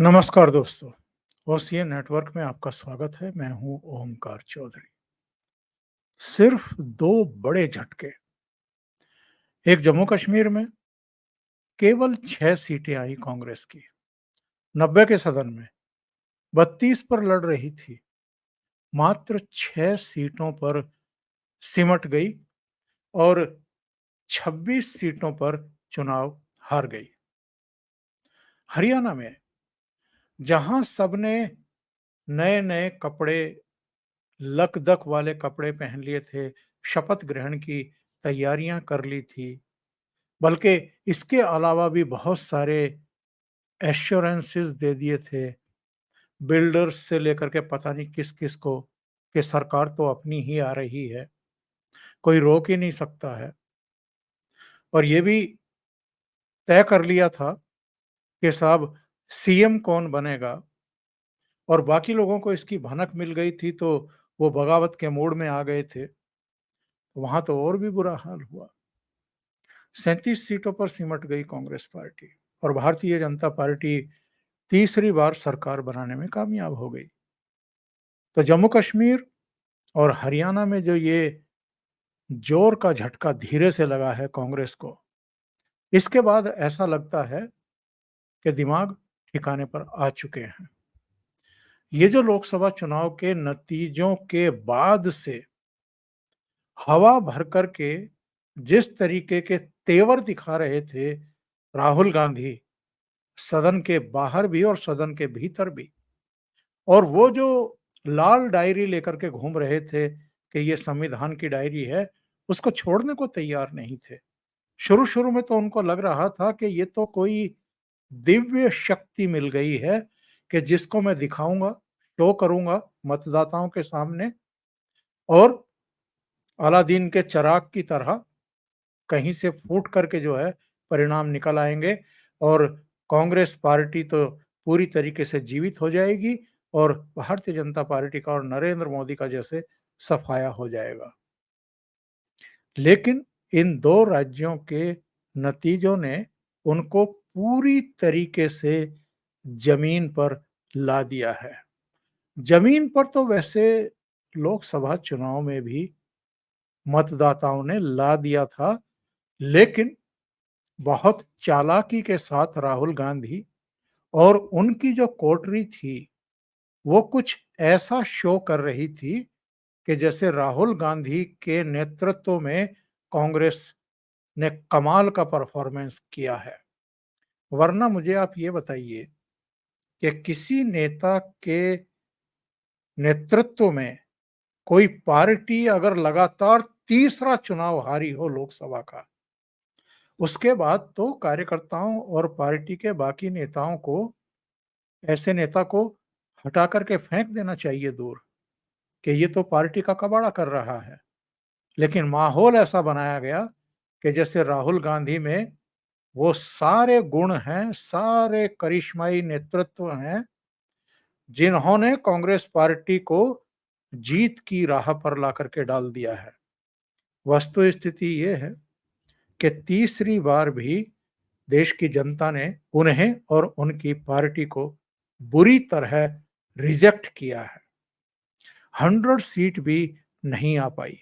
नमस्कार दोस्तों। OCA network में आपका स्वागत है। मैं हूं ओमकार चौधरी। सिर्फ दो बड़े झटके। एक जम्मू कश्मीर में केवल 6 सीटें आई कांग्रेस की। 90 के सदन में 32 पर लड़ रही थी, मात्र 6 सीटों पर सिमट गई और 26 सीटों पर चुनाव हार गई। हरियाणा में जहां सबने नए नए कपड़े, लकदक वाले कपड़े पहन लिए थे, शपथ ग्रहण की तैयारियां कर ली थी, बल्कि इसके अलावा भी बहुत सारे एश्योरेंसेस दे दिए थे, बिल्डर्स से लेकर के पता नहीं किस किस को, कि सरकार तो अपनी ही आ रही है, कोई रोक ही नहीं सकता है। और ये भी तय कर लिया था कि साहब सीएम कौन बनेगा, और बाकी लोगों को इसकी भनक मिल गई थी तो वो बगावत के मूड में आ गए थे। वहां तो और भी बुरा हाल हुआ। 37 सीटों पर सिमट गई कांग्रेस पार्टी और भारतीय जनता पार्टी तीसरी बार सरकार बनाने में कामयाब हो गई। तो जम्मू कश्मीर और हरियाणा में जो ये जोर का झटका धीरे से लगा है कांग्रेस को, इसके बाद ऐसा लगता है कि दिमाग ठिकाने पर आ चुके हैं। ये जो लोकसभा चुनाव के नतीजों के बाद से हवा भर कर के जिस तरीके के तेवर दिखा रहे थे राहुल गांधी, सदन के बाहर भी और सदन के भीतर भी, और वो जो लाल डायरी लेकर के घूम रहे थे कि ये संविधान की डायरी है, उसको छोड़ने को तैयार नहीं थे। शुरू-शुरू में तो उनको लग रहा था कि ये तो कोई दिव्य शक्ति मिल गई है कि जिसको मैं दिखाऊँगा, शो करूँगा मतदाताओं के सामने, और अलादीन के चिराग की तरह कहीं से फूट करके जो है परिणाम निकल आएँगे, और कांग्रेस पार्टी तो पूरी तरीके से जीवित हो जाएगी और भारतीय जनता पार्टी का और नरेंद्र मोदी का जैसे सफाया हो जाएगा। लेकिन इन 2 राज्यों के नतीजों ने उनको पूरी तरीके से ज़मीन पर ला दिया है। ज़मीन पर तो वैसे लोकसभा चुनाव में भी मतदाताओं ने ला दिया था, लेकिन बहुत चालाकी के साथ राहुल गांधी और उनकी जो कोटरी थी, वो कुछ ऐसा शो कर रही थी कि जैसे राहुल गांधी के नेतृत्व में कांग्रेस ने कमाल का परफॉर्मेंस किया है। वरना मुझे आप ये बताइए कि किसी नेता के नेतृत्व में कोई पार्टी अगर लगातार तीसरा चुनाव हारी हो लोकसभा का, उसके बाद तो कार्यकर्ताओं और पार्टी के बाकी नेताओं को, ऐसे नेता को हटा करके फेंक देना चाहिए दूर, कि ये तो पार्टी का कबाड़ा कर रहा है। लेकिन माहौल ऐसा बनाया गया कि जैसे राहुल गांधी में वो सारे गुण हैं, सारे करिश्माई नेतृत्व हैं, जिन्होंने कांग्रेस पार्टी को जीत की राह पर ला करके डाल दिया है। वस्तु स्थिति ये है कि तीसरी बार भी देश की जनता ने उन्हें और उनकी पार्टी को बुरी तरह रिजेक्ट किया है। 100 सीट भी नहीं आ पाई।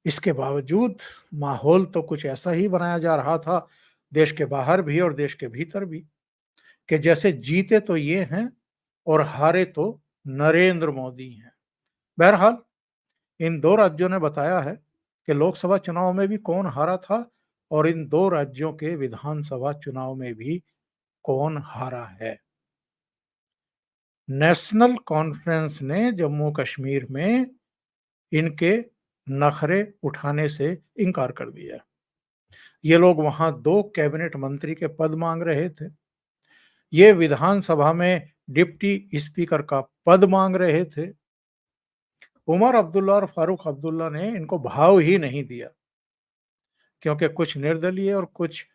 इसके बावजूद माहौल तो कुछ ऐसा ही बनाया जा रहा था, देश के बाहर भी और देश के भीतर भी, कि जैसे जीते तो ये हैं और हारे तो नरेंद्र मोदी हैं। बहरहाल इन 2 राज्यों ने बताया है कि लोकसभा चुनाव में भी कौन हारा था और इन 2 राज्यों के विधानसभा चुनाव में भी कौन हारा है। नेशनल कॉन्फ्रेंस ने जम्मू कश्मीर में इनके नखरे उठाने से इनकार कर दिया। ये लोग वहां 2 कैबिनेट मंत्री के पद मांग रहे थे। ये विधानसभा में डिप्टी स्पीकर का पद मांग रहे थे। उमर अब्दुल्ला और फारूक अब्दुल्ला ने इनको भाव ही नहीं दिया, क्योंकि कुछ निर्दलीय और कुछ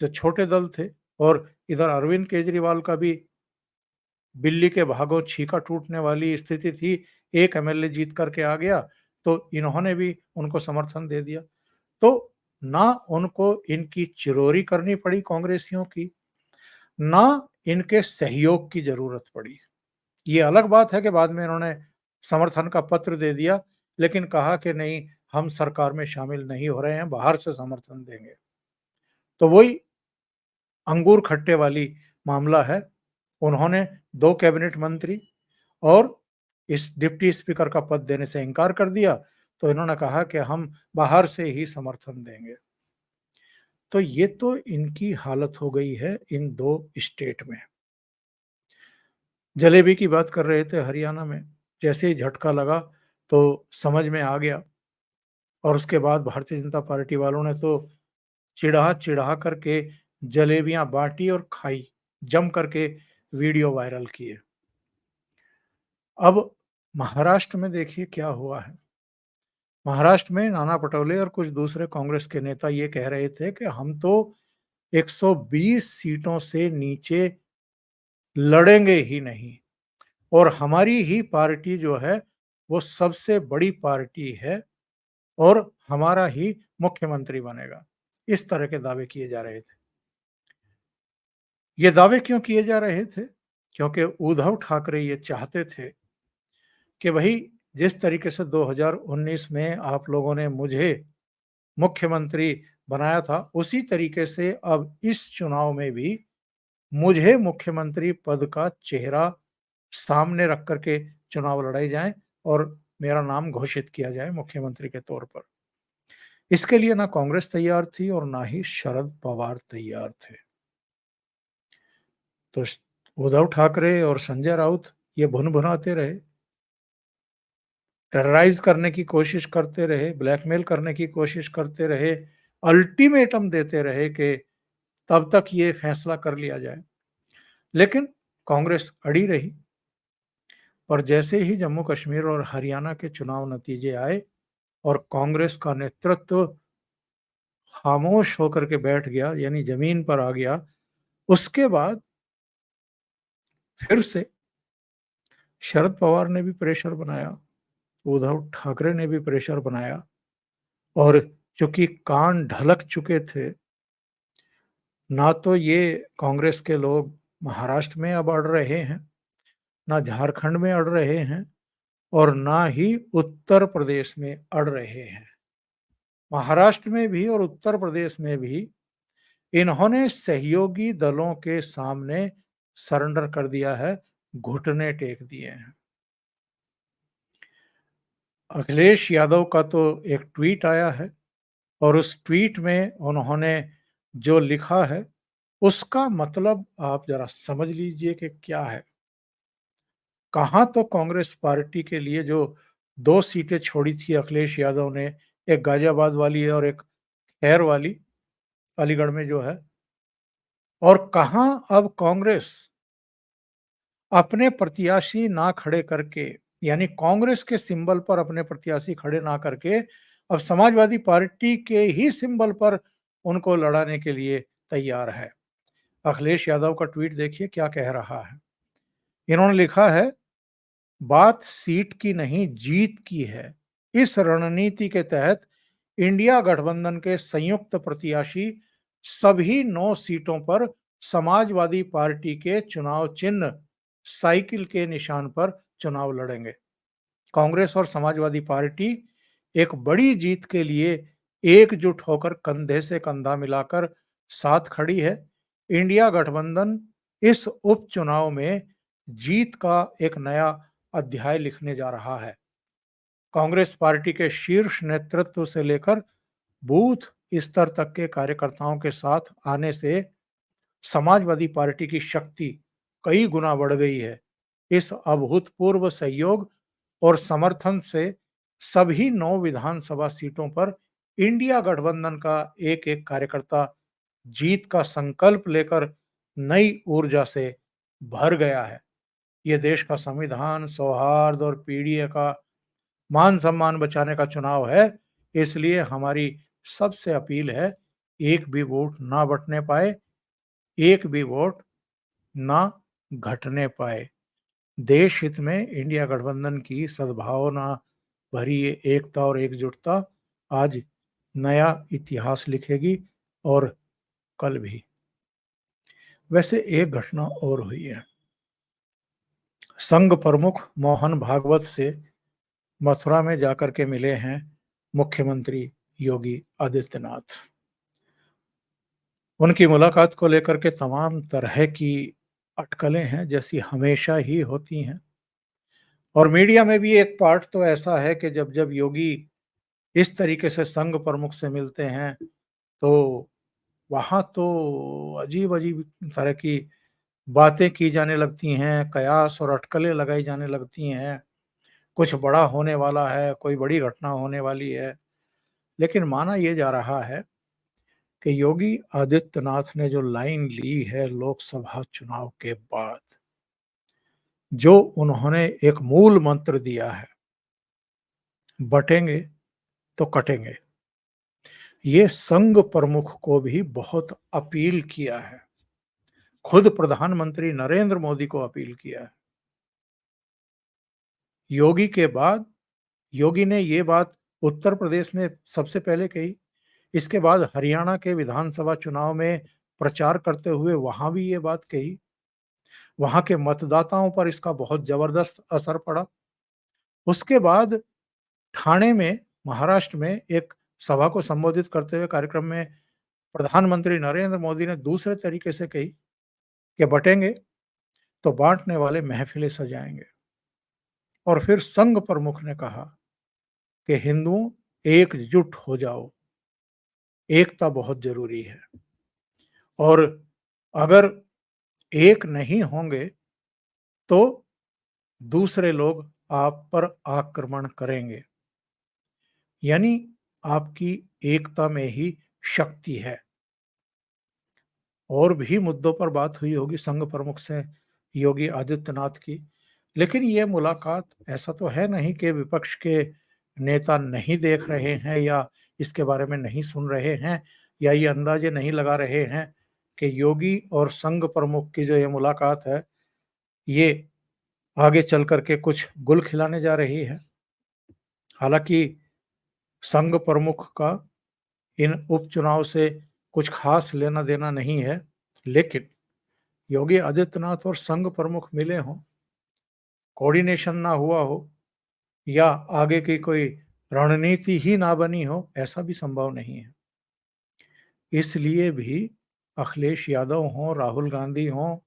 जो छोटे दल थे, और इधर अरविंद केजरीवाल का भी बिल्ली के भागों छीका टूटने वाली स्थिति थी। एक एमएलए जीत करके आ गया तो इन्होंने भी उनको समर्थन दे दिया। तो ना उनको इनकी चिरोरी करनी पड़ी कांग्रेसियों की, ना इनके सहयोग की ज़रूरत पड़ी। ये अलग बात है कि बाद में इन्होंने समर्थन का पत्र दे दिया, लेकिन कहा कि नहीं, हम सरकार में शामिल नहीं हो रहे हैं, बाहर से समर्थन देंगे। तो वही अंगूर खट्टे वाली मामला है। उन्होंने 2 कैबिनेट मंत्री और इस डिप्टी स्पीकर का पद देने से इनकार कर दिया, तो इन्होंने कहा कि हम बाहर से ही समर्थन देंगे। तो ये तो इनकी हालत हो गई है इन 2 स्टेट में। जलेबी की बात कर रहे थे हरियाणा में, जैसे ही झटका लगा तो समझ में आ गया और उसके बाद भारतीय जनता पार्टी वालों ने तो चिढ़ा-चिढ़ा करके जलेबियाँ बाँटी और खाई, जम करके वीडियो वायरल किए। अब महाराष्ट्र में देखिए क्या हुआ है। महाराष्ट्र में नाना पटोले और कुछ दूसरे कांग्रेस के नेता ये कह रहे थे कि हम तो 120 सीटों से नीचे लड़ेंगे ही नहीं और हमारी ही पार्टी जो है वो सबसे बड़ी पार्टी है और हमारा ही मुख्यमंत्री बनेगा। इस तरह के दावे किए जा रहे थे। ये दावे क्यों किए जा रहे थे? क्योंकि उद्धव ठाकरे ये चाहते थे कि भई जिस तरीके से 2019 में आप लोगों ने मुझे मुख्यमंत्री बनाया था, उसी तरीके से अब इस चुनाव में भी मुझे मुख्यमंत्री पद का चेहरा सामने रख कर के चुनाव लड़ाए जाएँ और मेरा नाम घोषित किया जाए मुख्यमंत्री के तौर पर। इसके लिए ना कांग्रेस तैयार थी और ना ही शरद पवार तैयार थे। तो उद्धव ठाकरे और संजय राउत ये भुन-भुनाते रहे, टेरराइज़ करने की कोशिश करते रहे, ब्लैकमेल करने की कोशिश करते रहे, अल्टीमेटम देते रहे कि तब तक ये फैसला कर लिया जाए। लेकिन कांग्रेस अड़ी रही और जैसे ही जम्मू कश्मीर और हरियाणा के चुनाव नतीजे आए और कांग्रेस का नेतृत्व खामोश होकर के बैठ गया, यानी ज़मीन पर आ गया, उसके बाद फिर से शरद पवार ने भी प्रेशर बनाया, उद्धव ठाकरे ने भी प्रेशर बनाया और चूँकि कान ढलक चुके थे, ना तो ये कांग्रेस के लोग महाराष्ट्र में अब अड़ रहे हैं, ना झारखंड में अड़ रहे हैं और ना ही उत्तर प्रदेश में अड़ रहे हैं। महाराष्ट्र में भी और उत्तर प्रदेश में भी इन्होंने सहयोगी दलों के सामने सरेंडर कर दिया है, घुटने टेक दिए हैं। अखिलेश यादव का तो एक ट्वीट आया है और उस ट्वीट में उन्होंने जो लिखा है, उसका मतलब आप ज़रा समझ लीजिए कि क्या है। कहाँ तो कांग्रेस पार्टी के लिए जो 2 सीटें छोड़ी थी अखिलेश यादव ने, एक गाज़ियाबाद वाली और एक खैर वाली, अलीगढ़ में जो है, और कहाँ अब कांग्रेस अपने प्रत्याशी ना खड़े करके, यानी कांग्रेस के सिंबल पर अपने प्रत्याशी खड़े ना करके अब समाजवादी पार्टी के ही सिंबल पर उनको लड़ाने के लिए तैयार है। अखिलेश यादव का ट्वीट देखिए क्या कह रहा है। इन्होंने लिखा है, बात सीट की नहीं जीत की है। इस रणनीति के तहत इंडिया गठबंधन के संयुक्त प्रत्याशी सभी 9 सीटों पर समाजवादी पार्टी के चुनाव चिन्ह साइकिल के निशान पर चुनाव लड़ेंगे। कांग्रेस और समाजवादी पार्टी एक बड़ी जीत के लिए एकजुट होकर कंधे से कंधा मिलाकर साथ खड़ी है। इंडिया गठबंधन इस उपचुनाव में जीत का एक नया अध्याय लिखने जा रहा है। कांग्रेस पार्टी के शीर्ष नेतृत्व से लेकर बूथ स्तर तक के कार्यकर्ताओं के साथ आने से समाजवादी पार्टी की शक्ति कई गुना बढ़ गई है। इस अभूतपूर्व सहयोग और समर्थन से सभी 9 विधानसभा सीटों पर इंडिया गठबंधन का एक-एक कार्यकर्ता जीत का संकल्प लेकर नई ऊर्जा से भर गया है। ये देश का संविधान, सौहार्द और पीढ़ी का मान-सम्मान बचाने का चुनाव है, इसलिए हमारी सबसे अपील है, एक भी वोट ना बँटने पाए, एक भी वोट ना घटने पाए। देश हित में इंडिया गठबंधन की सद्भावना भरी ये एकता और एकजुटता आज नया इतिहास लिखेगी और कल भी। वैसे एक घटना और हुई है। संघ प्रमुख मोहन भागवत से मथुरा में जाकर के मिले हैं मुख्यमंत्री योगी आदित्यनाथ। उनकी मुलाकात को लेकर के तमाम तरह की अटकलें हैं, जैसी हमेशा ही होती हैं। और मीडिया में भी एक पार्ट तो ऐसा है कि जब जब योगी इस तरीके से संघ प्रमुख से मिलते हैं, तो वहाँ तो अजीब-अजीब तरह की बातें की जाने लगती हैं, कयास और अटकलें लगाई जाने लगती हैं। कुछ बड़ा होने वाला है, कोई बड़ी घटना होने वाली है। लेकिन माना ये जा रहा है कि योगी आदित्यनाथ ने जो लाइन ली है लोकसभा चुनाव के बाद, जो उन्होंने एक मूल मंत्र दिया है, बटेंगे तो कटेंगे। ये संघ प्रमुख को भी बहुत अपील किया है। खुद प्रधानमंत्री नरेंद्र मोदी को अपील किया है। योगी के बाद योगी ने ये बात उत्तर प्रदेश में सबसे पहले कही। इसके बाद हरियाणा के विधानसभा चुनाव में प्रचार करते हुए वहां भी ये बात कही। वहां के मतदाताओं पर इसका बहुत जबरदस्त असर पड़ा। उसके बाद ठाणे में, महाराष्ट्र में एक सभा को संबोधित करते हुए कार्यक्रम में प्रधानमंत्री नरेंद्र मोदी ने दूसरे तरीके से कही कि बटेंगे तो बांटने वाले महफिलें सजाएंगे। और फिर संघ प्रमुख ने कहा कि हिंदुओं, एकजुट हो जाओ, एकता बहुत जरूरी है। और अगर एक नहीं होंगे तो दूसरे लोग आप पर आक्रमण करेंगे। यानी आपकी एकता में ही शक्ति है। और भी मुद्दों पर बात हुई होगी संघ प्रमुख से योगी आदित्यनाथ की। लेकिन ये मुलाकात, ऐसा तो है नहीं कि विपक्ष के नेता नहीं देख रहे हैं या इसके बारे में नहीं सुन रहे हैं या ये अंदाजे नहीं लगा रहे हैं कि योगी और संघ प्रमुख की जो ये मुलाकात है, ये आगे चल करके कुछ गुल खिलाने जा रही है। हालांकि संघ प्रमुख का इन उपचुनाव से कुछ खास लेना देना नहीं है, लेकिन योगी आदित्यनाथ और संघ प्रमुख मिले हों, कोऑर्डिनेशन ना हुआ हो या आगे की कोई रणनीति ही ना बनी हो, ऐसा भी संभव नहीं है। इसलिए भी अखिलेश यादव हों, राहुल गांधी हों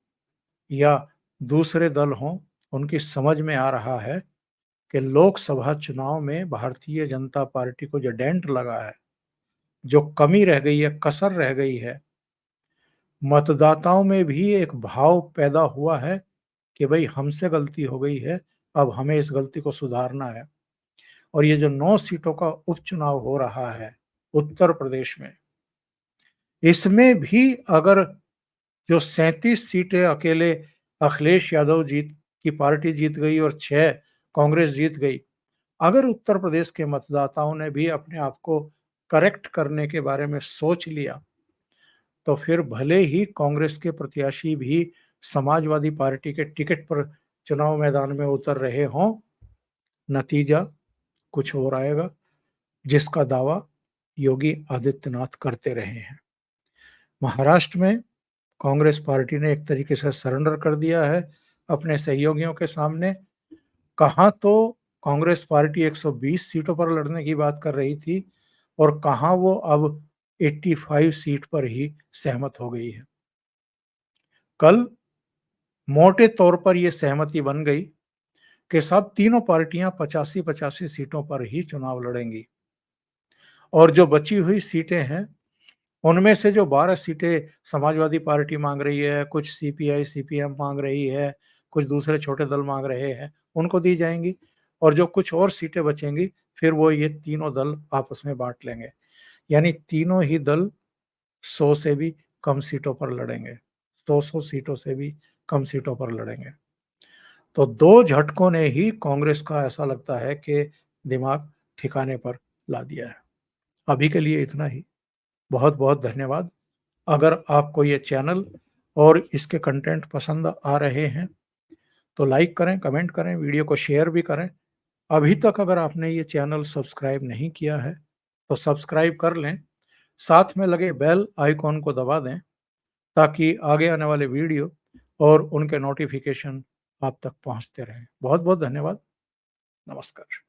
या दूसरे दल हों, उनकी समझ में आ रहा है कि लोकसभा चुनाव में भारतीय जनता पार्टी को जो डेंट लगा है, जो कमी रह गई है, कसर रह गई है, मतदाताओं में भी एक भाव पैदा हुआ है कि भाई हमसे गलती हो गई है, अब हमें इस गलती को सुधारना है। और ये जो 9 सीटों का उपचुनाव हो रहा है उत्तर प्रदेश में, इसमें भी अगर जो 37 सीटें अकेले अखिलेश यादव जीत की पार्टी जीत गई और 6 कांग्रेस जीत गई, अगर उत्तर प्रदेश के मतदाताओं ने भी अपने आप को करेक्ट करने के बारे में सोच लिया, तो फिर भले ही कांग्रेस के प्रत्याशी भी समाजवादी पार्टी के टिकट पर चुनाव मैदान में उतर रहे हों, नतीजा कुछ और आएगा, जिसका दावा योगी आदित्यनाथ करते रहे हैं। महाराष्ट्र में कांग्रेस पार्टी ने एक तरीके से सरेंडर कर दिया है अपने सहयोगियों के सामने। कहाँ तो कांग्रेस पार्टी 120 सीटों पर लड़ने की बात कर रही थी और कहाँ वो अब 85 सीट पर ही सहमत हो गई है। कल मोटे तौर पर यह सहमति बन गई कि सब तीनों पार्टियां 85-85 सीटों पर ही चुनाव लड़ेंगी। और जो बची हुई सीटें हैं, उनमें से जो 12 सीटें समाजवादी पार्टी मांग रही है, कुछ सीपीआई सीपीएम मांग रही है, कुछ दूसरे छोटे दल मांग रहे हैं, उनको दी जाएंगी। और जो कुछ और सीटें बचेंगी, फिर वो ये तीनों दल आपस में बांट लेंगे। यानी तीनों ही दल 100 से भी कम सीटों पर लड़ेंगे, 100 सीटों से भी कम सीटों पर लड़ेंगे। तो दो झटकों ने ही कांग्रेस का ऐसा लगता है कि दिमाग ठिकाने पर ला दिया है। अभी के लिए इतना ही। बहुत बहुत धन्यवाद। अगर आपको ये चैनल और इसके कंटेंट पसंद आ रहे हैं तो लाइक करें, कमेंट करें, वीडियो को शेयर भी करें। अभी तक अगर आपने ये चैनल सब्सक्राइब नहीं किया है तो सब्सक्राइब कर लें, साथ में लगे बेल आइकॉन को दबा दें ताकि आगे आने वाले वीडियो और उनके नोटिफ़िकेशन आप तक पहुँचते रहें। बहुत-बहुत धन्यवाद। नमस्कार।